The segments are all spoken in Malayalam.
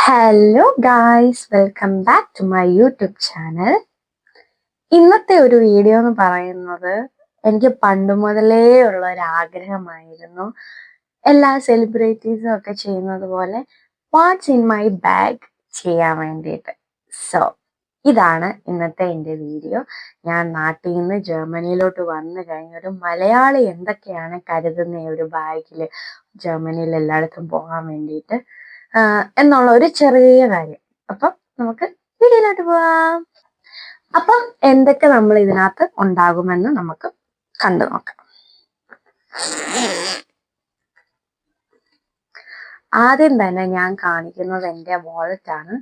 Hello guys, welcome back to my YouTube channel. ഇന്നത്തെ ഒരു വീഡിയോ എന്ന് പറയുന്നത് എനിക്ക് പണ്ട് മുതലേ ഉള്ള ഒരു ആഗ്രഹമായിരുന്നു. എല്ലാ സെലിബ്രിറ്റീസും ഒക്കെ ചെയ്യുന്നത് പോലെ വാട്ട്സ് ഇൻ മൈ ബാഗ് ചെയ്യാൻ വേണ്ടിയിട്ട്. സോ ഇതാണ് ഇന്നത്തെ എൻ്റെ വീഡിയോ. ഞാൻ നാട്ടിൽ നിന്ന് ജർമ്മനിയിലോട്ട് വന്നു കഴിഞ്ഞ ഒരു മലയാളി എന്തൊക്കെയാണ് കരുതുന്ന ഒരു ബാഗിൽ ജർമ്മനിയിൽ എല്ലായിടത്തും പോകാൻ വേണ്ടിയിട്ട് എന്നുള്ള ഒരു ചെറിയ കാര്യം. അപ്പം നമുക്ക് വീഡിയോയിലോട്ട് പോവാം. അപ്പം എന്തൊക്കെ നമ്മൾ ഇതിനകത്ത് ഉണ്ടാകുമെന്ന് നമുക്ക് കണ്ടു നോക്കാം. ആദ്യം തന്നെ ഞാൻ കാണിക്കുന്നത് എൻ്റെ വാലറ്റ് ആണ്.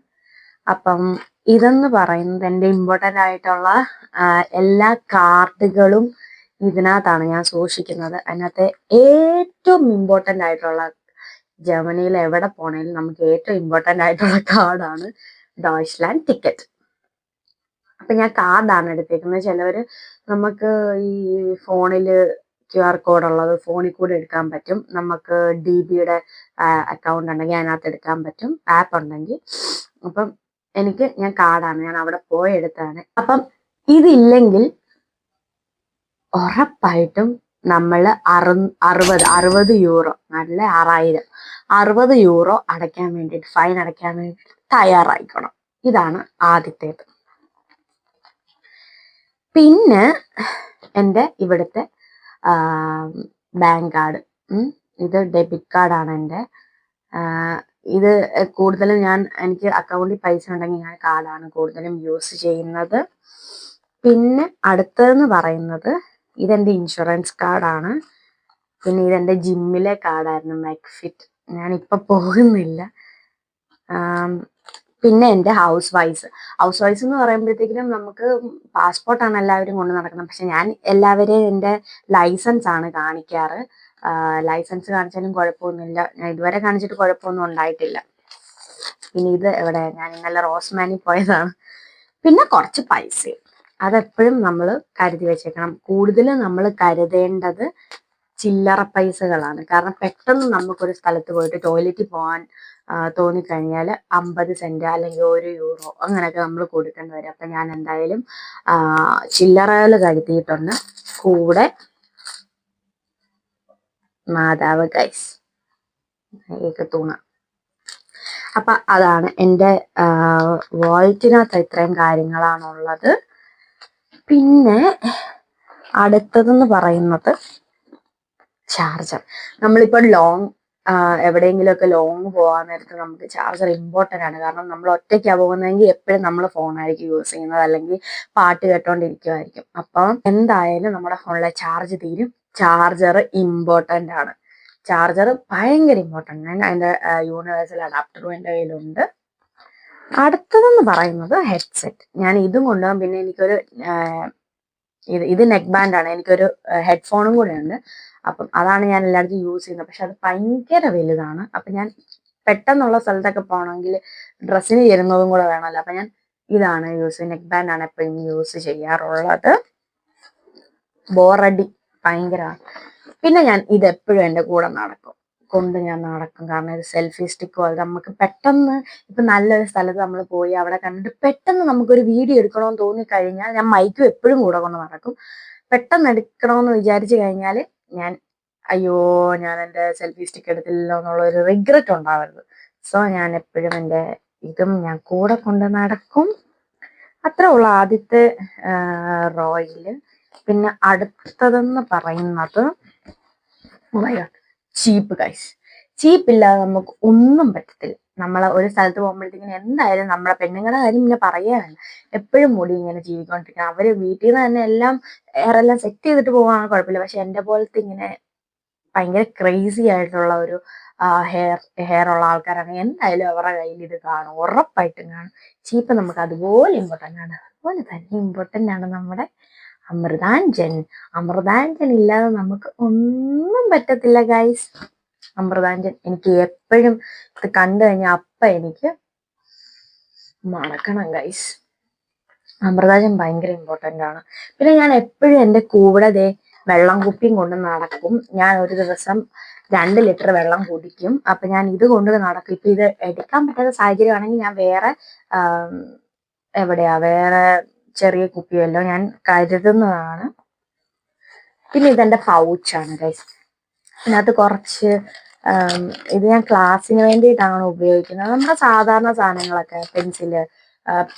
അപ്പം ഇതെന്ന് പറയുന്നത് എൻ്റെ ഇമ്പോർട്ടൻ്റ് ആയിട്ടുള്ള എല്ലാ കാർഡുകളും ഇതിനകത്താണ് ഞാൻ സൂക്ഷിക്കുന്നത്. അതിനകത്ത് ഏറ്റവും ഇമ്പോർട്ടൻ്റ് ആയിട്ടുള്ള, ജർമ്മനിയിൽ എവിടെ പോണേലും നമുക്ക് ഏറ്റവും ഇമ്പോർട്ടൻ്റ് ആയിട്ടുള്ള കാർഡാണ് ഡോയ്ച്ച്ലാൻഡ് ടിക്കറ്റ്. അപ്പൊ ഞാൻ കാർഡാണ് എടുത്തേക്കുന്നത്. ചിലവര് നമുക്ക് ഈ ഫോണില് QR കോഡ് ഉള്ളത് ഫോണിൽ കൂടെ എടുക്കാൻ പറ്റും. നമുക്ക് DBയുടെ അക്കൗണ്ട് ഉണ്ടെങ്കിൽ അതിനകത്ത് എടുക്കാൻ പറ്റും, ആപ്പ് ഉണ്ടെങ്കിൽ. അപ്പം ഞാൻ കാർഡാണ്, ഞാൻ അവിടെ പോയി എടുത്താണ്. അപ്പം ഇതില്ലെങ്കിൽ ഉറപ്പായിട്ടും നമ്മൾ 60 യൂറോ, നല്ല 60 യൂറോ അടയ്ക്കാൻ വേണ്ടിയിട്ട്, ഫൈൻ അടയ്ക്കാൻ വേണ്ടിയിട്ട് തയ്യാറായിക്കണം. ഇതാണ് ആദ്യത്തേത്. പിന്നെ എൻ്റെ ഇവിടുത്തെ ബാങ്ക് കാർഡ്, ഇത് ഡെബിറ്റ് കാർഡാണ് എൻ്റെ. ഇത് കൂടുതലും എനിക്ക് അക്കൗണ്ടിൽ പൈസ ഉണ്ടെങ്കിൽ ഞാൻ കാർഡാണ് കൂടുതലും യൂസ് ചെയ്യുന്നത്. പിന്നെ അടുത്തതെന്ന് പറയുന്നത് ഇതെൻ്റെ ഇൻഷുറൻസ് കാർഡാണ്. പിന്നെ ഇതെൻ്റെ ജിമ്മിലെ കാർഡായിരുന്നു, മെക്ഫിറ്റ്. ഞാനിപ്പോൾ പോകുന്നില്ല. പിന്നെ എൻ്റെ ഹൗസ് വൈസ് എന്ന് പറയുമ്പോഴത്തേക്കിനും നമുക്ക് പാസ്പോർട്ടാണ് എല്ലാവരും കൊണ്ട് നടക്കുന്നത്. പക്ഷെ ഞാൻ എല്ലാവരെയും എൻ്റെ ലൈസൻസ് ആണ് കാണിക്കാറ്. ലൈസൻസ് കാണിച്ചാലും കുഴപ്പമൊന്നുമില്ല, ഞാൻ ഇതുവരെ കാണിച്ചിട്ട് കുഴപ്പമൊന്നും ഉണ്ടായിട്ടില്ല. പിന്നെ ഇത് എവിടെ, ഞാൻ ഇന്നലെ റോസ്മാനിൽ പോയതാണ്. പിന്നെ കുറച്ച് പൈസയും അതെപ്പോഴും നമ്മൾ കരുതി വെച്ചേക്കണം. കൂടുതലും നമ്മൾ കരുതേണ്ടത് ചില്ലറ പൈസകളാണ്. കാരണം പെട്ടെന്ന് നമുക്കൊരു സ്ഥലത്ത് പോയിട്ട് ടോയ്ലറ്റിൽ പോകാൻ തോന്നിക്കഴിഞ്ഞാൽ 50 സെന്റ് അല്ലെങ്കിൽ 1 യൂറോ അങ്ങനെയൊക്കെ നമ്മൾ കൊടുക്കേണ്ടി വരും. അപ്പം ഞാൻ എന്തായാലും ചില്ലറകൾ കരുതിയിട്ടുണ്ട്. കൂടെ മാതാവ് ഗൈസ് തൂണ. അപ്പൊ അതാണ് എൻ്റെ വാലറ്റിനകത്ത് ഇത്രയും കാര്യങ്ങളാണുള്ളത്. പിന്നെ അടുത്തതെന്ന് പറയുന്നത് ചാർജർ. നമ്മളിപ്പോൾ എവിടെയെങ്കിലുമൊക്കെ ലോങ് പോകാൻ നേരത്ത് നമുക്ക് ചാർജർ ഇമ്പോർട്ടൻ്റ് ആണ്. കാരണം നമ്മൾ ഒറ്റയ്ക്കാണ് പോകുന്നതെങ്കിൽ എപ്പോഴും നമ്മൾ ഫോണായിരിക്കും യൂസ് ചെയ്യുന്നത്, അല്ലെങ്കിൽ പാട്ട് കേട്ടോണ്ടിരിക്കുമായിരിക്കും. അപ്പം എന്തായാലും നമ്മുടെ ഫോണിലെ ചാർജ് തീരും. ചാർജർ ഇമ്പോർട്ടൻ്റ് ആണ്. ചാർജർ ഭയങ്കര ഇമ്പോർട്ടൻ്റ് ആണ്. അതിൻ്റെ യൂണിവേഴ്സൽ അഡാപ്റ്ററും എൻ്റെ കയ്യിലുണ്ട്. അടുത്തതെന്ന് പറയുന്നത് ഹെഡ്സെറ്റ്. ഞാൻ ഇതും കൊണ്ടുപോകാം. പിന്നെ എനിക്കൊരു ഇത് നെക്ക് ബാൻഡാണ്, എനിക്കൊരു ഹെഡ്ഫോണും കൂടെ ഉണ്ട്. അപ്പം അതാണ് ഞാൻ എല്ലായിടത്തും യൂസ് ചെയ്യുന്നത്. പക്ഷെ അത് ഭയങ്കര വലുതാണ്. അപ്പം ഞാൻ പെട്ടെന്നുള്ള സ്ഥലത്തൊക്കെ പോകണമെങ്കിൽ ഡ്രസ്സിന് ചേരുന്നതും കൂടെ വേണമല്ലോ. അപ്പം ഞാൻ ഇതാണ് നെക്ക് ബാൻഡാണ് എപ്പോഴും യൂസ് ചെയ്യാറുള്ളത്. ബോറടി ഭയങ്കരമാണ്. പിന്നെ ഞാൻ ഇതെപ്പോഴും എൻ്റെ കൂടെ ഞാൻ നടക്കും. കാരണം ഇത് സെൽഫി സ്റ്റിക്ക് പോലെ നമുക്ക് പെട്ടെന്ന്, ഇപ്പം നല്ലൊരു സ്ഥലത്ത് നമ്മൾ പോയി അവിടെ കണ്ടിട്ട് പെട്ടെന്ന് നമുക്കൊരു വീഡിയോ എടുക്കണമെന്ന് തോന്നിക്കഴിഞ്ഞാൽ ഞാൻ മൈക്കും എപ്പോഴും കൂടെ കൊണ്ട് നടക്കും. പെട്ടെന്ന് എടുക്കണമെന്ന് വിചാരിച്ചു കഴിഞ്ഞാൽ ഞാൻ എൻ്റെ സെൽഫി സ്റ്റിക്ക് എടുത്തില്ലല്ലോ എന്നുള്ളൊരു റിഗ്രറ്റ് ഉണ്ടാവരുത്. സോ ഞാൻ എപ്പോഴും എൻ്റെ ഇതും ഞാൻ കൂടെ കൊണ്ട് നടക്കും. അത്രേ ഉള്ളൂ ആദ്യത്തെ റോയില്. പിന്നെ അടുത്തതെന്ന് പറയുന്നത് ചീപ്പ് ഗൈസ്. ചീപ്പില്ലാതെ നമുക്ക് ഒന്നും പറ്റത്തില്ല. നമ്മളെ ഒരു സ്ഥലത്ത് പോകുമ്പോഴത്തേക്കിനും എന്തായാലും നമ്മളെ പെണ്ണുങ്ങളുടെ കാര്യം പിന്നെ പറയാനല്ല, എപ്പോഴും മുടി ഇങ്ങനെ ജീവിക്കൊണ്ടിരിക്കണം. അവര് വീട്ടിൽ നിന്ന് തന്നെ എല്ലാം സെറ്റ് ചെയ്തിട്ട് പോകാൻ കുഴപ്പമില്ല. പക്ഷെ എൻ്റെ പോലത്തെ ഇങ്ങനെ ഭയങ്കര ക്രേസി ആയിട്ടുള്ള ഒരു ഹെയർ ഉള്ള ആൾക്കാരാണ് എന്തായാലും അവരുടെ കയ്യിൽ ഇത് കാണും, ഉറപ്പായിട്ടും കാണും. ചീപ്പ് നമുക്ക് അതുപോലെ ഇമ്പോർട്ടൻ്റ് ആണ്. അതുപോലെ തന്നെ ഇമ്പോർട്ടൻ്റ് ആണ് നമ്മുടെ അമൃതാഞ്ജൻ. അമൃതാഞ്ജൻ ഇല്ലാതെ നമുക്ക് ഒന്നും പറ്റത്തില്ല ഗൈസ്. അമൃതാഞ്ജൻ എനിക്ക് എപ്പോഴും ഇത് കണ്ടു കഴിഞ്ഞാൽ എനിക്ക് മണക്കണം ഗൈസ്. അമൃതാഞ്ജൻ ഭയങ്കര ഇമ്പോർട്ടൻ്റ് ആണ്. പിന്നെ ഞാൻ എപ്പോഴും എൻ്റെ കൂടെ വെള്ളം കുപ്പിയും കൊണ്ട് നടക്കും. ഞാൻ ഒരു ദിവസം 2 ലിറ്റർ വെള്ളം കുടിക്കും. അപ്പൊ ഞാൻ ഇത് കൊണ്ട് നടക്കും. ഇപ്പൊ ഇത് എടുക്കാൻ പറ്റാത്ത സാഹചര്യമാണെങ്കിൽ ഞാൻ വേറെ വേറെ ചെറിയ കുപ്പിയല്ലോ ഞാൻ കരുതുന്നതാണ്. പിന്നെ ഇതെന്റെ പൗച്ചാണ് ഗൈസ്. ഇതിനകത്ത് കുറച്ച് ഇത് ഞാൻ ക്ലാസ്സിന് വേണ്ടിയിട്ടാണ് ഉപയോഗിക്കുന്നത്. നമ്മുടെ സാധാരണ സാധനങ്ങളൊക്കെ പെൻസില്,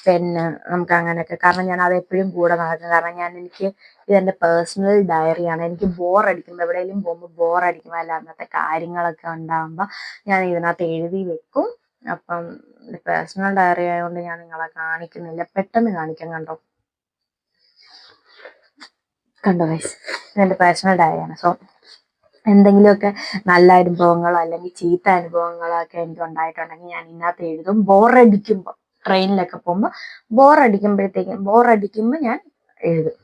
പെന്ന്, നമുക്ക് അങ്ങനെയൊക്കെ. കാരണം ഞാൻ അത് എപ്പോഴും കൂടെ നടക്കും. കാരണം എനിക്ക് ഇതെന്റെ പേഴ്സണൽ ഡയറിയാണ്. എനിക്ക് ബോറടിക്കുമ്പോൾ, എവിടെയെങ്കിലും പോകുമ്പോൾ ബോറടിക്കുമ്പോൾ അല്ല അങ്ങനത്തെ കാര്യങ്ങളൊക്കെ ഉണ്ടാകുമ്പോൾ ഞാൻ ഇതിനകത്ത് എഴുതി വെക്കും. അപ്പം പേഴ്സണൽ ഡയറി ആയതുകൊണ്ട് ഞാൻ നിങ്ങളെ കാണിക്കുന്നില്ല, പെട്ടെന്ന് കാണിക്കാം. കണ്ടോ ഗൈസ്, ഇതെന്റെ പേഴ്സണൽ ഡയറിയാണ്. സോ എന്തെങ്കിലുമൊക്കെ നല്ല അനുഭവങ്ങളോ അല്ലെങ്കിൽ ചീത്ത അനുഭവങ്ങളോ ഒക്കെ എനിക്ക് ഉണ്ടായിട്ടുണ്ടെങ്കിൽ ഞാൻ ഇതിനകത്ത് എഴുതും. ബോറടിക്കുമ്പോൾ, ട്രെയിനിലൊക്കെ പോകുമ്പോൾ ബോറടിക്കുമ്പോൾ ഞാൻ എഴുതും.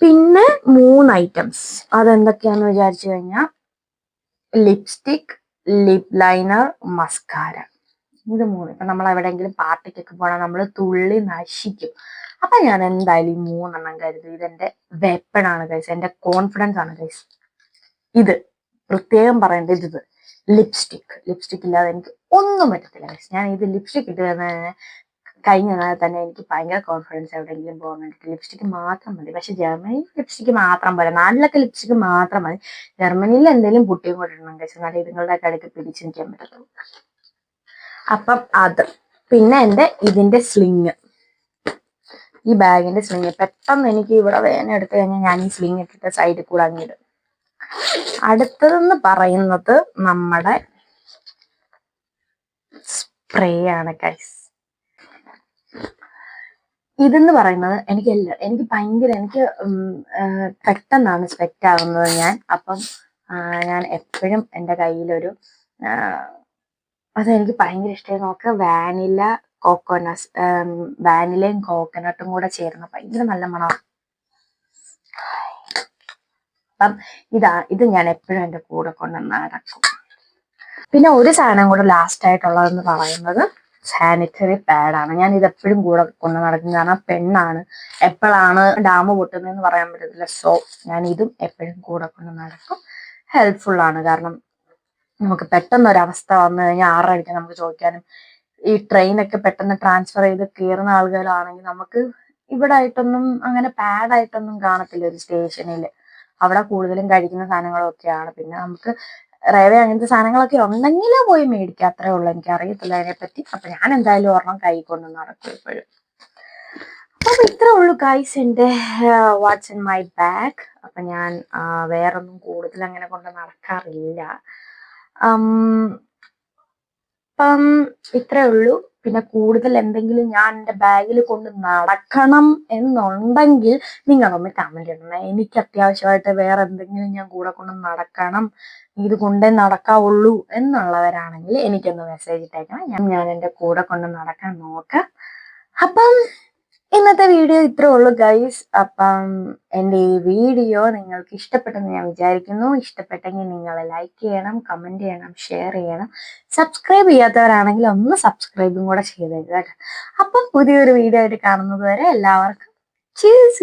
പിന്നെ 3 ഐറ്റംസ് അതെന്തൊക്കെയാന്ന് വിചാരിച്ചു കഴിഞ്ഞാൽ ലിപ്സ്റ്റിക്, ലിപ് ലൈനർ, മസ്കാര. ഇത് 3. ഇപ്പൊ നമ്മൾ എവിടെയെങ്കിലും പാർട്ടിക്കൊക്കെ പോകണം, നമ്മൾ തുള്ളി നശിക്കും. അപ്പൊ ഞാൻ എന്തായാലും ഈ 3 കരുതും. ഇതെന്റെ വെപ്പണാണ് ഗൈസ്, എന്റെ കോൺഫിഡൻസ് ആണ് ഗൈസ്. ഇത് പ്രത്യേകം പറയേണ്ടത്, ഇത് ലിപ്സ്റ്റിക് ഇല്ലാതെ എനിക്ക് ഒന്നും പറ്റത്തില്ല ഗൈസ്. ഞാൻ ഇത് ലിപ്സ്റ്റിക് ഇട്ട് കഴിഞ്ഞാൽ തന്നെ എനിക്ക് ഭയങ്കര കോൺഫിഡൻസ്. എവിടെയെങ്കിലും പോകാൻ വേണ്ടിയിട്ട് ലിപ്സ്റ്റിക് മാത്രം മതി. പക്ഷെ ജർമ്മനിയിൽ ലിപ്സ്റ്റിക് മാത്രം പോലെ, നാട്ടിലൊക്കെ ലിപ്സ്റ്റിക് മാത്രം മതി. ജർമ്മനിയിൽ എന്തെങ്കിലും പുട്ടിയും കൊണ്ടിടണം ഗൈസ്, എന്നാലും ഇതുങ്ങളുടെ കടയ്ക്ക് പിടിച്ചു നിൽക്കാൻ പറ്റത്തുള്ളൂ. അപ്പം അത്. പിന്നെ ഇതിന്റെ സ്ലിങ്, ഈ ബാഗിന്റെ സ്ലിങ്. പെട്ടെന്ന് എനിക്ക് ഇവിടെ വേദന എടുത്തു കഴിഞ്ഞാൽ ഞാൻ ഈ സ്ലിങ് ഇട്ടിട്ട് സൈഡിൽ കൂടെ അങ്ങിടും. അടുത്തതെന്ന് പറയുന്നത് നമ്മുടെ സ്പ്രേ ആണ് ഗൈസ്. ഇതെന്ന് പറയുന്നത് എനിക്ക് പെട്ടെന്നാണ് സ്പെക്റ്റ് ആകുന്നത് ഞാൻ. അപ്പം ഞാൻ എപ്പോഴും എൻ്റെ കയ്യിലൊരു അതെനിക്ക് ഭയങ്കര ഇഷ്ടമായി. നോക്കുക, വാനിലയും കോക്കനട്ടും കൂടെ ചേർന്ന് ഭയങ്കര നല്ല മണം. അപ്പം ഇത് ഞാൻ എപ്പോഴും എൻ്റെ കൂടെ കൊണ്ട് നടക്കും. പിന്നെ ഒരു സാധനം കൂടെ ലാസ്റ്റ് ആയിട്ടുള്ളതെന്ന് പറയുന്നത് സാനിറ്ററി പാഡാണ്. ഞാൻ ഇത് എപ്പോഴും കൂടെ കൊണ്ട് നടക്കും. കാരണം പെണ്ണാണ്, എപ്പോഴാണ് ഡാം പൊട്ടുന്നതെന്ന് പറയാൻ പറ്റത്തില്ല. സോ ഞാൻ ഇതും എപ്പോഴും കൂടെ കൊണ്ട് നടക്കും. ഹെൽപ്ഫുള്ളാണ്. കാരണം നമുക്ക് പെട്ടെന്ന് ഒരവസ്ഥ വന്നു കഴിഞ്ഞാൽ ആരുടെ നമുക്ക് ചോദിക്കാനും. ഈ ട്രെയിനൊക്കെ പെട്ടെന്ന് ട്രാൻസ്ഫർ ചെയ്ത് കയറുന്ന ആളുകളാണെങ്കിൽ നമുക്ക് ഇവിടെ ആയിട്ടൊന്നും അങ്ങനെ പാഡായിട്ടൊന്നും കാണത്തില്ല ഒരു സ്റ്റേഷനിൽ. അവിടെ കൂടുതലും കഴിക്കുന്ന സാധനങ്ങളൊക്കെയാണ്. പിന്നെ നമുക്ക് റേവേ അങ്ങനത്തെ സാധനങ്ങളൊക്കെ ഉണ്ടെങ്കിൽ പോയി മേടിക്കുക, അത്രേ ഉള്ളൂ. എനിക്ക് അറിയത്തില്ല അതിനെപ്പറ്റി. അപ്പൊ ഞാൻ എന്തായാലും ഒരെണ്ണം കൈ കൊണ്ട് നടക്കും എപ്പോഴും. അപ്പൊ ഇത്രേ ഉള്ളൂ ഗൈസ് എൻ്റെ വാട്ട്സ് ഇൻ മൈ ബാഗ്. അപ്പൊ ഞാൻ വേറൊന്നും കൂടുതൽ അങ്ങനെ കൊണ്ട് നടക്കാറില്ല. അപ്പം ഇത്രേ ഉള്ളൂ. പിന്നെ കൂടുതൽ എന്തെങ്കിലും ഞാൻ എൻ്റെ ബാഗിൽ കൊണ്ട് നടക്കണം എന്നുണ്ടെങ്കിൽ നിങ്ങളൊന്ന് കമന്റ് ഇടണം. എനിക്ക് അത്യാവശ്യമായിട്ട് വേറെ എന്തെങ്കിലും ഞാൻ കൂടെ കൊണ്ട് നടക്കണം, ഇത് കൊണ്ടേ നടക്കാവുള്ളൂ എന്നുള്ളവരാണെങ്കിൽ എനിക്കൊന്ന് മെസ്സേജ് ഇട്ടേക്കണം. ഞാൻ എൻ്റെ കൂടെ കൊണ്ട് നടക്കാൻ നോക്കാം. അപ്പം ഇന്നത്തെ വീഡിയോ ഇത്രേ ഉള്ളൂ ഗൈസ്. അപ്പം എൻ്റെ ഈ വീഡിയോ നിങ്ങൾക്ക് ഇഷ്ടപ്പെട്ടെന്ന് ഞാൻ വിചാരിക്കുന്നു. ഇഷ്ടപ്പെട്ടെങ്കിൽ നിങ്ങൾ ലൈക്ക് ചെയ്യണം, കമന്റ് ചെയ്യണം, ഷെയർ ചെയ്യണം. സബ്സ്ക്രൈബ് ചെയ്യാത്തവരാണെങ്കിൽ ഒന്ന് സബ്സ്ക്രൈബും കൂടെ ചെയ്തേക്കുക. അപ്പം പുതിയൊരു വീഡിയോ ആയിട്ട് കാണുന്നത് വരെ എല്ലാവർക്കും cheers.